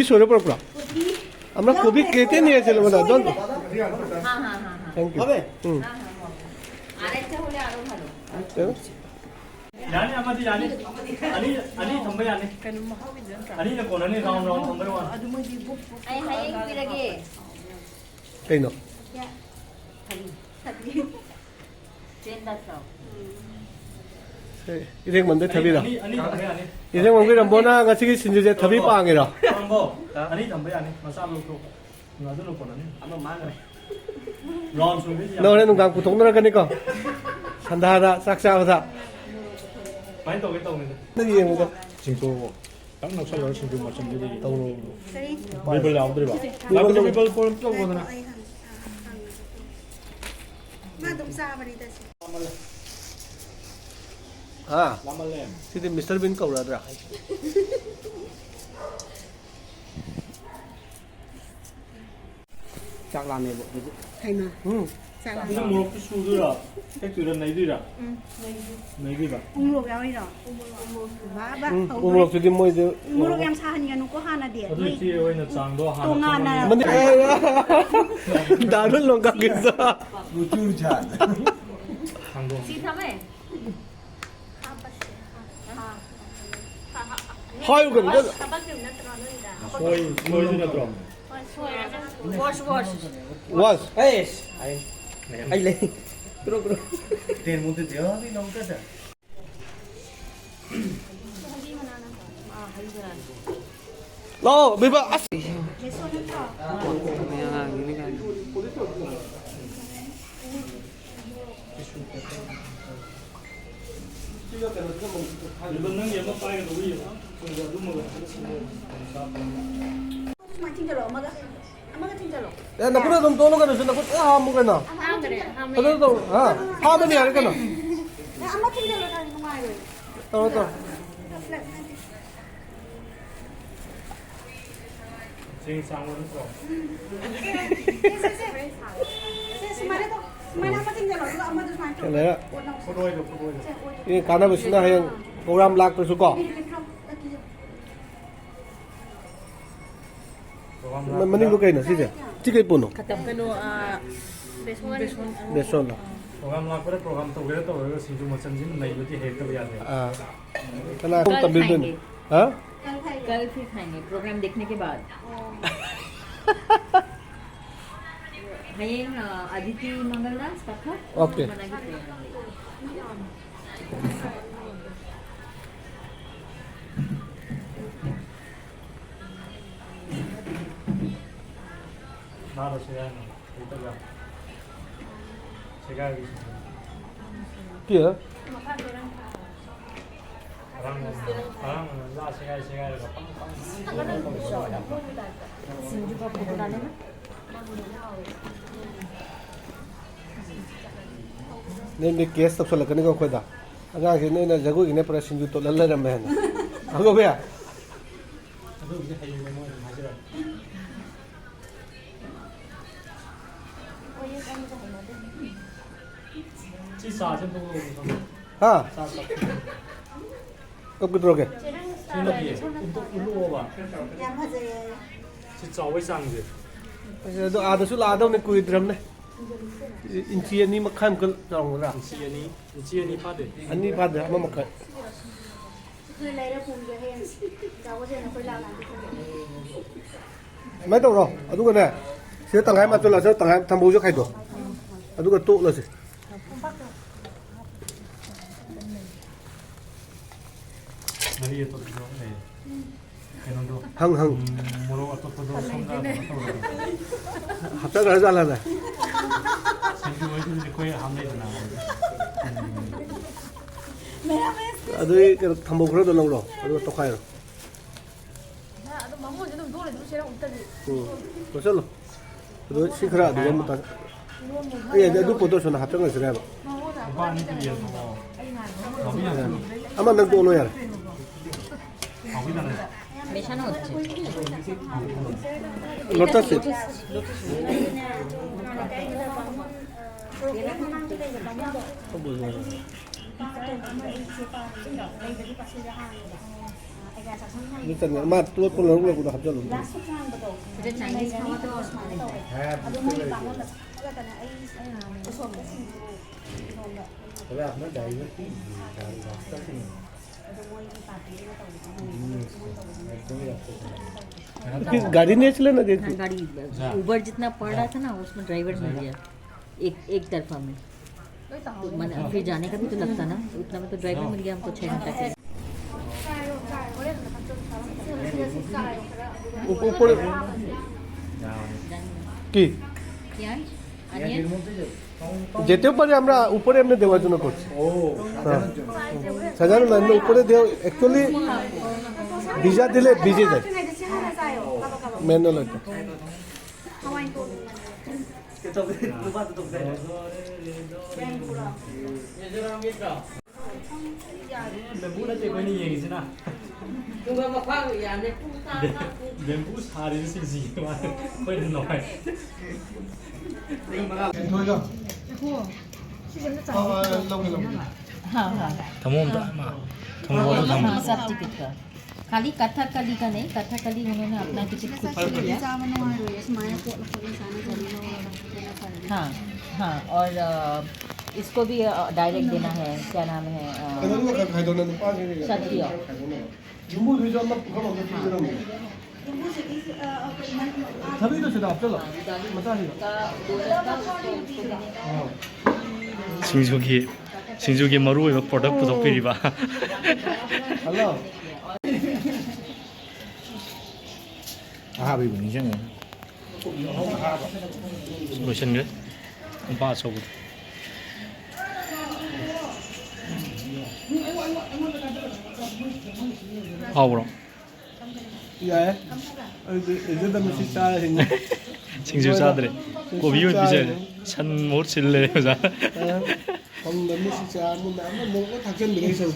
소리 볼까? 아마 고비 깨때니에 제일 먼저 돈. Thank you. 응. 아래차 홀에 아로 바로. 야니 아마도 야니 아니 담배 야니 아니는 거는 라운 담배 와 아이 하이 비라게. Kano? 젠다서. 이생 뭔데 탑이라. 아니 담배 아니 이생 뭔데 뭐나 같이 신주제 탑이 빵이라. 뭐 아니 담배 아니 마사로 또 나도는 거는 아마 망해 라운 소리지 너네는 강 부통나라 가니까. 산다하다 싹싹하다. 많이 떠겠다 오는데 너희 뭐다? 진짜 딱 낙찰을 진짜 맞춤들이 또 밀벌 나오더라. 밀벌 밀벌 볼 거거든. 아, 라말렘. 시디 미스터 빈 거라더라. 짝 라네 뭐. 응. 무슨 뭐 수들아 택들은 내들아 내기다 Umurok yaw iro. Ba. 우물 저기 뭐 이제 Umurok yam sahan yan ko hana dia. 어디 뒤에 있는 장도 하나 Tungana. 근데 나를 농각했어. 장도 시탐에. 하유 근데 소이 지나더라 워시 워시. was Ai lên. Kro kro. Tiền muốn từ giữa thì nông cất à. 너 매바 아스 일본은 얘만 빠이가 우리 Macing jalo amaga. Amaga ting jalo. 야, 나 그래 좀 떠는 거는 나 그거 아 먹겠나? 아 그래. 그래도 아, 하면이 알겠나? Ya amma ting jalo kan kumai ro. 또 생상원 거 Semare to. Semare amma ting jalo. Amma tu mai to. 내가 포도에도 이 가나비 신나 하얀 프로그램 락 그래서 거 mending lu kayak sih tiga puno 그노 아 beson program ला पर program तो गए तो होगा सिंधु मचन जी नहीं होती है तो याद है ah karena aku tampil dun hah कल फिर खाएंगे प्रोग्राम देखने के बाद हयेंग आदित्य मंगलदास कथा ओके 나도 시간 이따가 제가 하겠습니다. kia 나 시간 이거 진주가 보고다니나 nên đi kia sắp sửa là cái này có quay da agang cái này là jago ini pada sinju to lalla ram hai ago bhaiya 또 이제 하이는 뭐 하지라. 지사 좀 보고 ha 사사 cấp cái rồi kìa 생각이 또 울고 봐. Yam haje. 진짜 왜 상지? do ada su la đâu này cùi drum này in chia ni makham kal rong ra 지연이 파데. ani bad ma makhai Cứ lấy ra cùng với hen. Cháu có thể nó phải làm mấy đâu rồi ở đúng này sẽ tầng hai mà tôi là sẽ tầng hai tham bố cho khai được ở đúng tụ là gì 나리에 또 네. 걔는도 hăng hăng 뭐로 또 성가 합작을 하자 là này 생기 왜 거의 함내잖아. ở đây cái tham bố rất là lâu rồi ở đây tao khai rồi có rất là rồi xin khara đi em ta cái này đúng tôi nói 합작을 했어요 오빠한테 거기는 아마 난 또 올려야 거기는 메샤는 어때? 로터스 ꯀꯌꯥ ꯆꯥꯛꯁꯪ 일단 마 또 놀고 합쳐로. ꯂꯥꯁ ꯁꯨꯛꯁꯥꯡꯕꯗꯣ 이제 Chinese खावा도 ꯁꯨꯃꯥꯏꯅ ꯇꯧꯋꯦ ꯑꯗꯨ ꯃꯣꯏꯒꯤ ꯕꯥꯃꯣꯟꯅ ꯆꯠꯂꯒꯅ ꯑꯩ ꯎꯁꯣꯞꯇ ꯁꯤꯡꯖꯨ ꯏꯔꯣꯝꯕ 그래 아마 다이어트 스타팅 ꯑꯗꯨ ꯃꯣꯏꯒꯤ ꯄꯥꯔꯇꯤꯅ ꯇꯧꯕꯗꯣ फिर गाड़ी नहीं चले ना देख हाँ, गाड़ी उबर जितना पड़ रहा था ना उसमें ड्राइवर मिल गया एक तरफा में। तो मन फिर जाने का भी तो लगता ना, उतना में तो ड्राइवर मिल गया हमको 6 घंटा के। ऊपर কি प्याज अनियन যেতেও পারে আমরা উপরে এমনি দেওয়ার জন্য করছি সাজানো না এমনি উপরে দেও অ্যাকচুয়ালি ভিজা দিলে ভিজে যায় ম্যানুয়াল এটা 멘붕 할때 거니 얘기지나. 누가 막 하고 야, 내 뿡따 멘붕 살이 생기지. 거의 너무. 저희가 हाँ हाँ तमाम हाँ सब टिकट का, खाली कथकली का नहीं, कथकली उन्होंने अपना टिकट खुद से लिया। हाँ हाँ और इसको भी डायरेक्ट देना है, क्या नाम है सत्य। 중부 위주 한번 그거 먹는 자비도 제가 앞절라 맞아요. 싱조기 머루의 프로덕트 덕비리바. 달라. 아, 왜 문제냐? 무슨 게? 봐 저거. 아우라. 야. 이제 다 무슨 차 했네. 싱조자들의 고비율 비제 찬못 칠래 자. không đến mức xa muốn nắm nó có thằng chân mình đi sâu